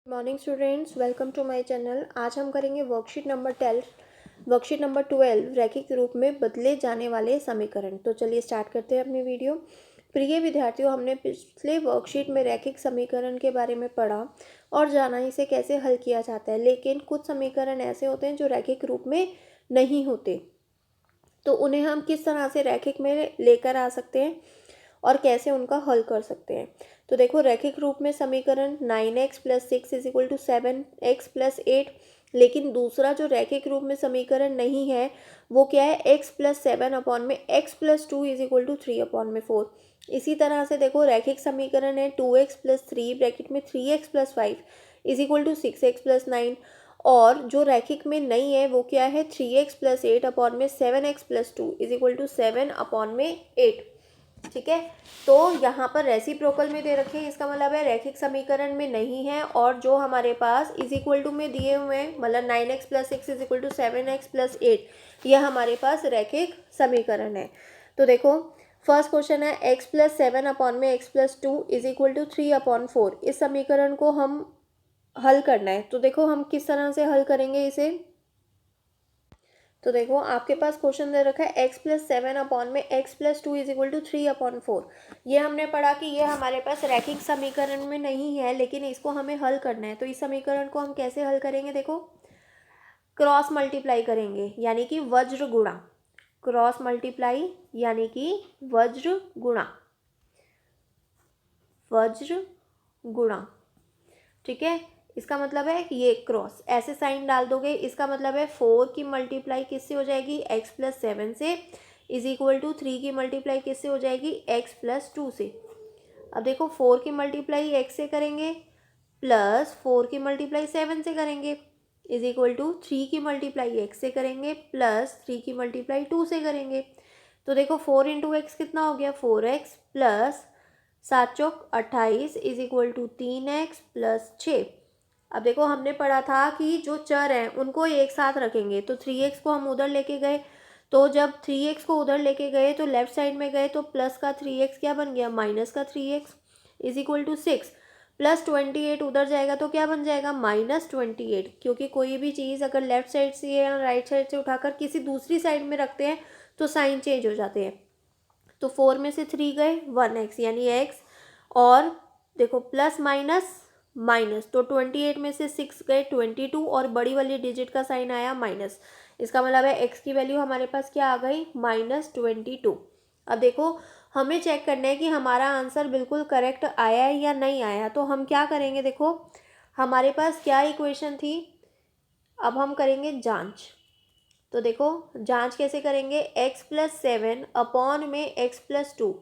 Morning students, welcome to my channel. आज हम करेंगे वर्कशीट नंबर 12 रैखिक रूप में बदले जाने वाले समीकरण। तो चलिए स्टार्ट करते हैं अपनी वीडियो। प्रिय विद्यार्थियों, हमने पिछले वर्कशीट में रैखिक समीकरण के बारे में पढ़ा और जाना इसे कैसे हल किया जाता है। लेकिन कुछ समीकरण ऐसे होते हैं जो रैखिक रूप में नहीं होते, तो उन्हें हम किस तरह से रैखिक में लेकर आ सकते हैं और कैसे उनका हल कर सकते हैं। तो देखो, रैखिक रूप में समीकरण 9x + 6 = 7x + 8, लेकिन दूसरा जो रैखिक रूप में समीकरण नहीं है वो क्या है, x + 7/x + 2 = 3/4। इसी तरह से देखो, रैखिक समीकरण है 2x + 3 (3x + 5 = 6x + 9, और जो रैखिक में नहीं है वो क्या है, 3x + 8/7x + 2 = 7/8। ठीक है, तो यहाँ पर रेसिप्रोकल में दे रखे हैं, इसका मतलब है रैखिक समीकरण में नहीं है। और जो हमारे पास इज इक्वल टू में दिए हुए हैं, मतलब 9x + 6 = 7x + 8, यह हमारे पास रैखिक समीकरण है। तो देखो, फर्स्ट क्वेश्चन है x + 7/x + 2 = 3/4। इस समीकरण को हम हल करना है। तो देखो, हम किस तरह से हल करेंगे इसे। तो देखो, आपके पास क्वेश्चन दे रखा है x + 7/x + 2 = 3/4। ये हमने पढ़ा कि ये हमारे पास रैखिक समीकरण में नहीं है, लेकिन इसको हमें हल करना है। तो इस समीकरण को हम कैसे हल करेंगे, देखो, क्रॉस मल्टीप्लाई करेंगे, यानी कि वज्र गुणा। क्रॉस मल्टीप्लाई यानी कि वज्र गुणा, वज्र गुणा। ठीक है, इसका मतलब है कि ये क्रॉस ऐसे साइन डाल दोगे, इसका मतलब है 4 की मल्टीप्लाई किससे हो जाएगी, x + 7 से, = 3 की मल्टीप्लाई किससे हो जाएगी, x + 2 से। अब देखो, 4 की मल्टीप्लाई x से करेंगे प्लस 4 की मल्टीप्लाई 7 से करेंगे, = 3 की मल्टीप्लाई x से करेंगे प्लस 3 की मल्टीप्लाई 2 से करेंगे। तो देखो, 4 × x कितना हो गया, 4x प्लस 7 चौक 28 = 3x + 6। अब देखो, हमने पढ़ा था कि जो चर हैं उनको एक साथ रखेंगे। तो 3x को हम उधर लेके गए, तो जब 3x को उधर लेके गए तो लेफ्ट साइड में गए, तो प्लस का 3x क्या बन गया, माइनस का 3x = 6 प्लस 28 उधर जाएगा तो क्या बन जाएगा, -28। क्योंकि कोई भी चीज़ अगर लेफ्ट साइड से या राइट साइड से उठाकर किसी दूसरी साइड में रखते हैं तो साइन चेंज हो जाते हैं। तो 4 में से 3 गए, 1x यानी x, और देखो प्लस माइनस माइनस, तो 28 में से 6 गए 22, और बड़ी वाली डिजिट का साइन आया माइनस। इसका मतलब है x की वैल्यू हमारे पास क्या आ गई, -22। अब देखो, हमें चेक करना है कि हमारा आंसर बिल्कुल करेक्ट आया है या नहीं आया। तो हम क्या करेंगे, देखो, हमारे पास क्या इक्वेशन थी, अब हम करेंगे जांच। तो देखो, जांच कैसे करेंगे, x + 7 में x + 2।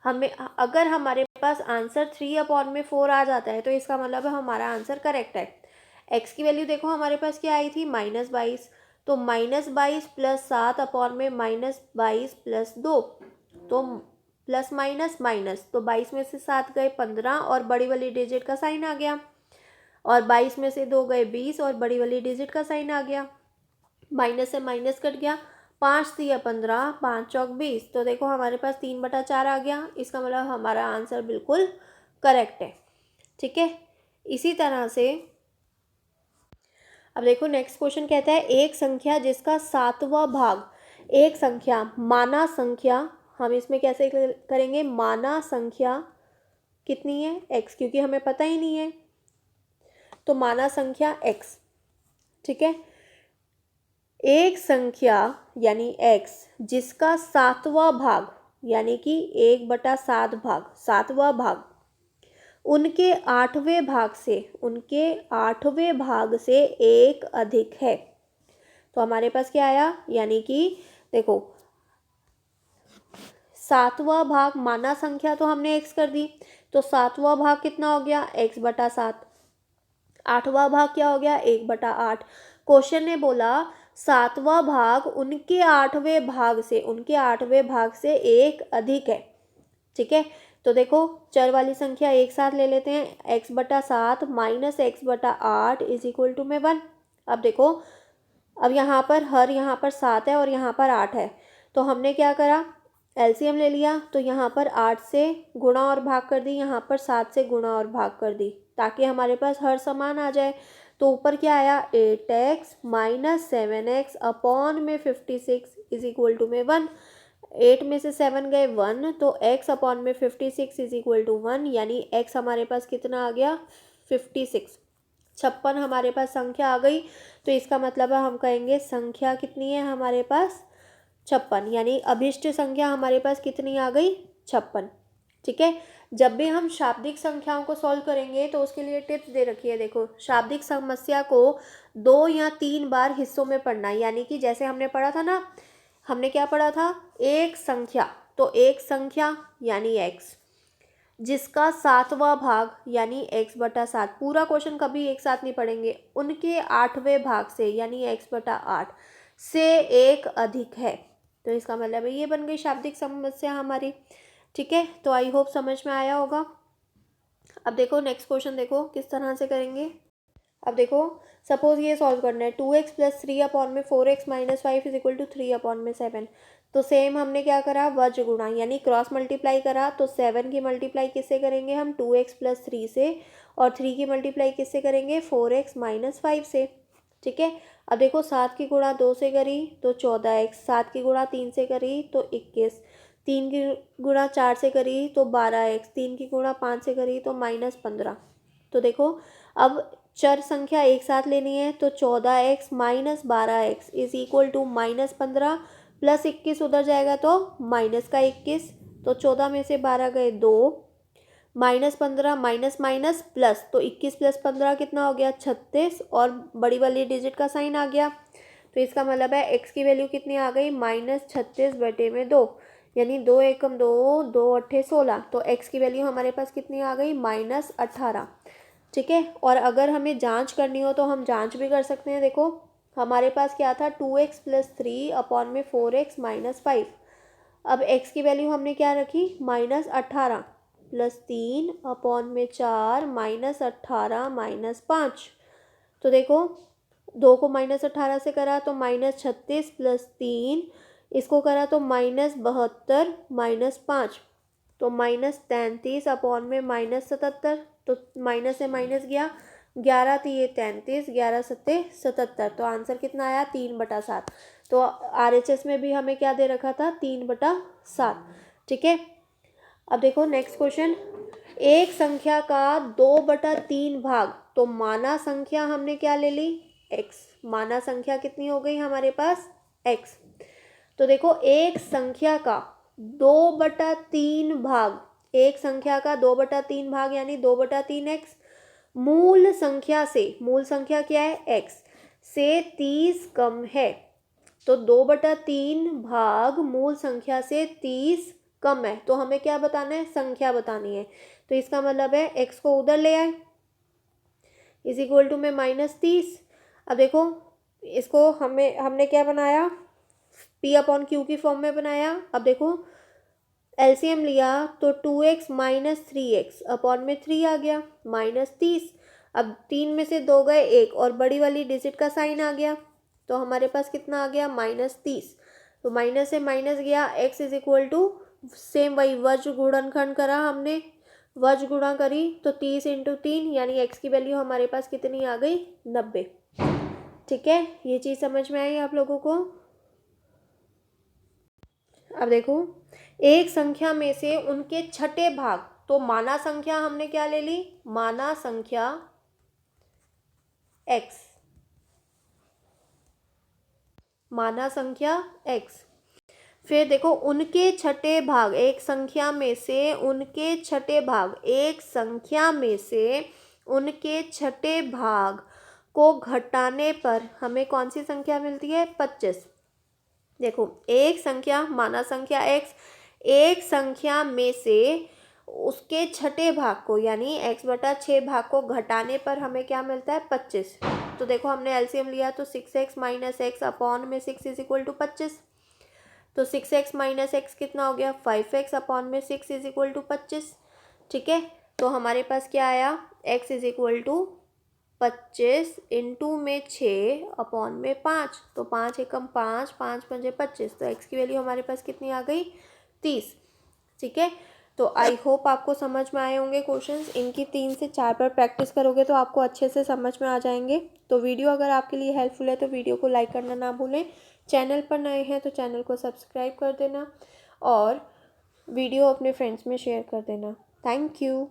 हमें अगर हमारे पास आंसर 3/4 आ जाता है तो इसका मतलब है हमारा आंसर करेक्ट है। x की वैल्यू देखो हमारे पास क्या आई थी, -22। तो -22 + 7 में -22 + 2, तो प्लस माइनस माइनस, तो 22 में से 7 गए 15, और बड़ी वाली डिजिट का साइन आ गया, और 22 में से 2 गए 20, और बड़ी वाली डिजिट का साइन आ गया। माइनस से माइनस कट गया, 5 × 15, 5 चौक 20। तो देखो, हमारे पास 3/4 आ गया। इसका मतलब हमारा आंसर बिल्कुल करेक्ट है। ठीक है, इसी तरह से अब देखो, नेक्स्ट क्वेश्चन कहता है एक संख्या जिसका 7वां भाग, एक संख्या माना संख्या, हम इसमें कैसे करेंगे, माना संख्या कितनी है, x, क्योंकि हमें पता ही नहीं है, तो माना संख्या x। ठीक है, एक संख्या यानी x जिसका 7वां भाग, यानी कि 1/7 भाग, 7वां भाग उनके 8वें भाग से एक अधिक है। तो हमारे पास क्या आया, यानी कि देखो, 7वां भाग माना संख्या तो हमने x कर दी, तो 7वां भाग कितना हो गया, x/7। 8वां भाग क्या हो गया, 1/8। क्वेश्चन ने बोला 7वां भाग उनके 8वें भाग से एक अधिक है। ठीक है, तो देखो, चर वाली संख्या एक साथ ले लेते हैं, x/7 - x/8 = 1। अब देखो, अब यहाँ पर 7 है और यहाँ पर 8 है, तो हमने क्या करा, एलसीएम ले लिया। तो यहाँ पर 8 से गुणा और भाग कर दी, यहाँ पर 7 से गुणा और भाग कर दी। ताकि हमारे पास हर समान आ जाए। तो ऊपर क्या आया 8x माइनस 7x अपॉन में 56 इज इक्वल टू में 1। 8 में से 7 गए 1, तो x अपॉन में 56 इज इक्वल टू 1, यानी x हमारे पास कितना आ गया 56। 56 हमारे पास संख्या आ गई। तो इसका मतलब है हम कहेंगे संख्या कितनी है हमारे पास 56, यानी अभिष्ट संख्या हमारे पास कितनी आ गई 56। ठीक है, जब भी हम शाब्दिक संख्याओं को सॉल्व करेंगे तो उसके लिए टिप्स दे रखी है। देखो, शाब्दिक समस्या को 2 या 3 बार हिस्सों में पढ़ना, यानी कि जैसे हमने पढ़ा था ना, हमने क्या पढ़ा था, एक संख्या, तो एक संख्या यानी x, जिसका 7वां भाग यानी x/7, पूरा क्वेश्चन कभी एक साथ नहीं पढ़ेंगे, उनके 8वें भाग से यानी x/8 से एक अधिक है। तो इसका मतलब है ये बन गई शाब्दिक समस्या हमारी। ठीक है, तो आई होप समझ में आया होगा। अब देखो नेक्स्ट क्वेश्चन, देखो किस तरह से करेंगे। अब देखो, सपोज ये सॉल्व करना है 2x प्लस 3 अपॉन में 4x minus 5 is equal to 3 upon में 7। तो सेम हमने क्या करा, वज्र गुणा यानी क्रॉस मल्टीप्लाई करा। तो 7 की मल्टीप्लाई किससे करेंगे हम 2x प्लस 3 से, और 3 की मल्टीप्लाई किससे करेंगे 4x माइनस 5 से। ठीक है, अब देखो 7 की गुणा 2 से करी तो 14x, 7 की गुणा 3 से करी तो 21, 3 की गुणा 4 से करी तो 12x, 3 की गुणा 5 से करी तो -15। तो देखो अब चर संख्या एक साथ लेनी है, तो 14x minus 12x is equal to -15 plus 21 उधर जाएगा तो माइनस का 21, तो 14 में से 12 गए 2, -15 माइनस माइनस प्लस, तो 21 प्लस 15 कितना हो गया 36, और बड़ी वाली डिजिट का साइन आ गया। तो इसका मतलब है x की वैल्यू कितनी आ गई -36/2, यानी 2 एकम 2, 2 अट्ठे 16, तो x की वैल्यू हमारे पास कितनी आ गई -18। ठीक है, और अगर हमें जांच करनी हो तो हम जांच भी कर सकते हैं। देखो हमारे पास क्या था 2x प्लस 3 अपॉन में 4x माइनस 5। अब x की वैल्यू हमने क्या रखी -18 प्लस 3 अपॉन में 4 -18 -5। तो देखो 2 को -18 से करा तो -36 प्लस 3, इसको करा तो -72 -5, तो -33 अपॉन में -77। तो माइनस से माइनस गया, 11 3 33, 11 7 77, तो आंसर कितना आया 3/7। तो RHS में भी हमें क्या दे रखा था 3/7। ठीक है, अब देखो नेक्स्ट क्वेश्चन, एक संख्या का 2/3 भाग, तो माना संख्या हमने क्या ले ली x, माना संख्या कितनी हो गई हमारे पास x। तो देखो एक संख्या का 2/3 भाग, एक संख्या का 2/3 भाग यानी 2/3x मूल संख्या से, मूल संख्या क्या है x से 30 कम है। तो 2/3 भाग मूल संख्या से 30 कम है, तो हमें क्या बताना है संख्या बतानी है। तो इसका मतलब है x को उधर ले आए इज इक्वल टू में -30। अब देखो इसको हमने क्या बनाया p/q की फॉर्म में बनाया। अब देखो एलसीएम लिया तो 2x माइनस 3x अपॉन में 3 आ गया -30। अब 3 में से 2 गए 1, और बड़ी वाली डिजिट का साइन आ गया, तो हमारे पास कितना आ गया -30। तो माइनस से माइनस गया, x is equal to same वही वज्र गुणनखंड करा हमने, वज्र गुणा करी तो 30 × 3 यानी x की वैल्यू हमारे पास कितनी आ गई 90। ठीक है, ये चीज़ समझ में आई आप लोगों को। अब देखो एक संख्या में से उनके छठे भाग, तो माना संख्या हमने क्या ले ली माना संख्या x, माना संख्या x। फिर देखो उनके छठे भाग, एक संख्या में से उनके छठे भाग, एक संख्या में से उनके छठे भाग को घटाने पर हमें कौन सी संख्या मिलती है 25। देखो एक संख्या माना संख्या x, एक संख्या में से उसके छठे भाग को यानी x/6 भाग को घटाने पर हमें क्या मिलता है 25। तो देखो हमने एलसीएम लिया तो 6x माइनस x अपॉन में 6 इज इक्वल टू 25। तो 6x माइनस x कितना हो गया 5x अपॉन में 6 इज इक्वल टू 25। ठीक है, तो हमारे पास क्या आया x is equal to 25 into में 6 अपॉन में 5, तो 5 एकम 5, 5 पंजे 25, तो x की वैल्यू हमारे पास कितनी आ गई 30। ठीक है, तो आई होप आपको समझ में आए होंगे क्वेश्चंस। इनकी 3 से 4 बार प्रैक्टिस करोगे तो आपको अच्छे से समझ में आ जाएंगे। तो वीडियो अगर आपके लिए हेल्पफुल है तो वीडियो को लाइक करना ना भूलें। चैनल पर नए हैं तो चैनल को सब्सक्राइब कर देना और वीडियो अपने फ्रेंड्स में शेयर कर देना। Thank you.